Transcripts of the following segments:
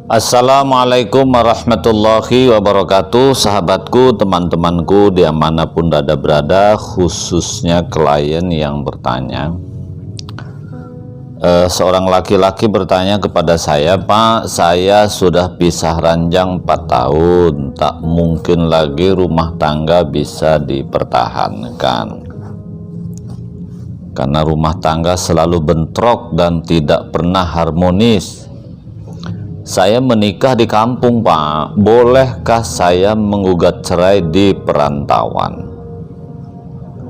Assalamualaikum warahmatullahi wabarakatuh. Sahabatku, teman-temanku dimanapun Anda berada, khususnya klien yang bertanya. Seorang laki-laki bertanya kepada saya, "Pak, saya sudah pisah ranjang 4 tahun, tak mungkin lagi rumah tangga bisa dipertahankan karena rumah tangga selalu bentrok dan tidak pernah harmonis. Saya menikah di kampung, Pak. Bolehkah saya menggugat cerai di perantauan?"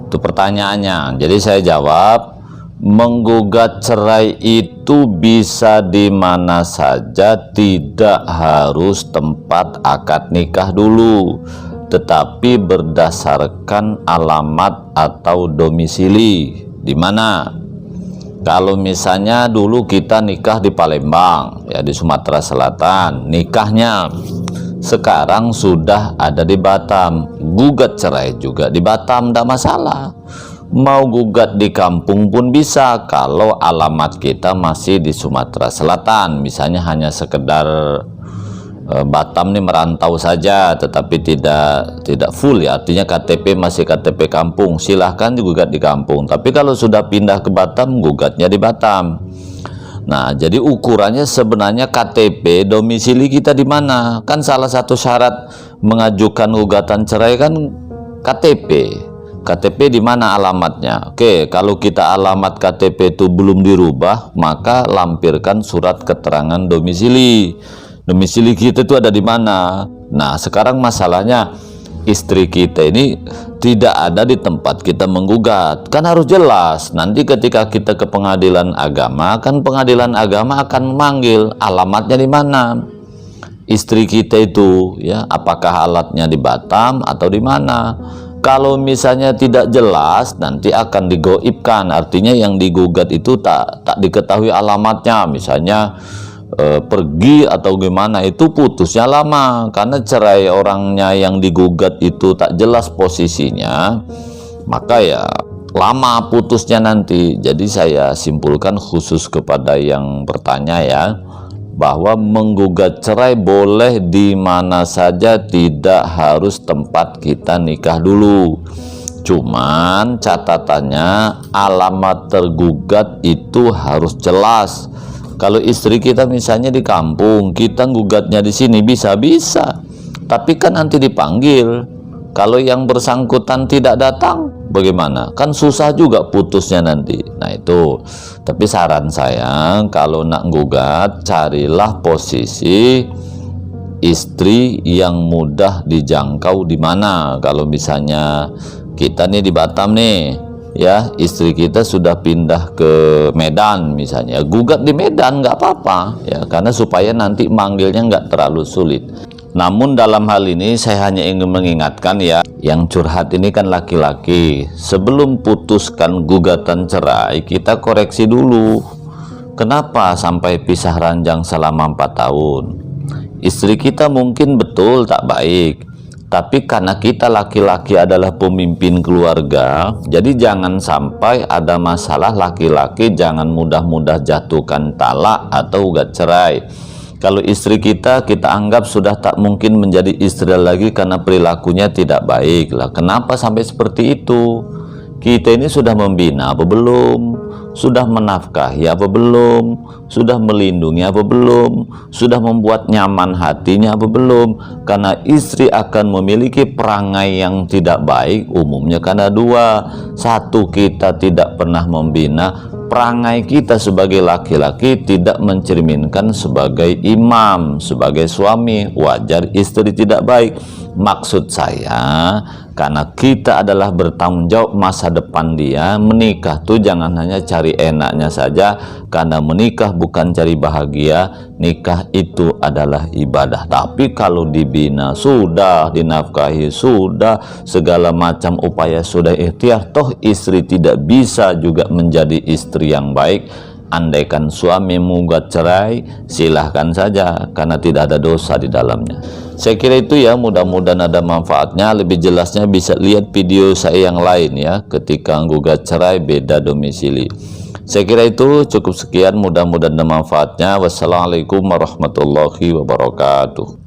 Itu pertanyaannya. Jadi saya jawab, menggugat cerai itu bisa di mana saja, tidak harus tempat akad nikah dulu, tetapi berdasarkan alamat atau domisili. Di mana? Kalau misalnya dulu kita nikah di Palembang, ya di Sumatera Selatan, nikahnya sekarang sudah ada di Batam, gugat cerai juga di Batam, tidak masalah. Mau gugat di kampung pun bisa kalau alamat kita masih di Sumatera Selatan, misalnya hanya sekedar Batam nih merantau saja, tetapi tidak full ya, artinya KTP masih KTP kampung, silahkan digugat di kampung. Tapi kalau sudah pindah ke Batam, gugatnya di Batam. Nah, jadi ukurannya sebenarnya KTP domisili kita di mana. Kan salah satu syarat mengajukan gugatan cerai kan KTP. KTP di mana alamatnya? Oke, kalau kita alamat KTP itu belum dirubah, maka lampirkan surat keterangan domisili. Domisili kita itu ada di mana? Nah, sekarang masalahnya istri kita ini tidak ada di tempat kita menggugat. Kan harus jelas. Nanti ketika kita ke pengadilan agama, kan pengadilan agama akan memanggil alamatnya di mana. Istri kita itu, ya, apakah alatnya di Batam atau di mana? Kalau misalnya tidak jelas, nanti akan digoibkan. Artinya yang digugat itu tak diketahui alamatnya. Misalnya pergi atau gimana, itu putusnya lama karena cerai orangnya yang digugat itu tak jelas posisinya, maka ya lama putusnya nanti. Jadi saya simpulkan khusus kepada yang bertanya ya, bahwa menggugat cerai boleh di mana saja, tidak harus tempat kita nikah dulu. Cuman catatannya alamat tergugat itu harus jelas. Kalau istri kita misalnya di kampung, kita gugatnya di sini bisa, tapi kan nanti dipanggil. Kalau yang bersangkutan tidak datang, bagaimana? Kan susah juga putusnya nanti. Nah itu, tapi saran saya, kalau nak gugat, carilah posisi istri yang mudah dijangkau di mana. Kalau misalnya kita nih di Batam nih, ya, istri kita sudah pindah ke Medan misalnya, gugat di Medan nggak apa-apa ya, karena supaya nanti manggilnya nggak terlalu sulit. Namun dalam hal ini saya hanya ingin mengingatkan ya, yang curhat ini kan laki-laki. Sebelum putuskan gugatan cerai, kita koreksi dulu. Kenapa sampai pisah ranjang selama 4 tahun? Istri kita mungkin betul tak baik, tapi karena kita laki-laki adalah pemimpin keluarga, jadi jangan sampai ada masalah laki-laki jangan mudah-mudah jatuhkan talak atau gugat cerai. Kalau istri kita anggap sudah tak mungkin menjadi istri lagi karena perilakunya tidak baik lah. Kenapa sampai seperti itu? Kita ini sudah membina apa belum? Sudah menafkahi apa belum? Sudah melindungi apa belum? Sudah membuat nyaman hatinya apa belum? Karena istri akan memiliki perangai yang tidak baik, umumnya karena dua. Satu, kita tidak pernah membina. Perangai kita sebagai laki-laki tidak mencerminkan sebagai imam, sebagai suami. Wajar istri tidak baik. Maksud saya, karena kita adalah bertanggung jawab masa depan dia. Menikah tuh jangan hanya cari enaknya saja, karena menikah bukan cari bahagia. Nikah itu adalah ibadah. Tapi kalau dibina sudah, dinafkahi sudah, segala macam upaya sudah ikhtiar, toh istri tidak bisa juga menjadi istri yang baik. Andaikan suami menggugat cerai, silahkan saja, karena tidak ada dosa di dalamnya. Saya kira itu ya, mudah-mudahan ada manfaatnya. Lebih jelasnya bisa lihat video saya yang lain ya, ketika menggugat cerai beda domisili. Saya kira itu cukup sekian, mudah-mudahan ada manfaatnya. Wassalamualaikum warahmatullahi wabarakatuh.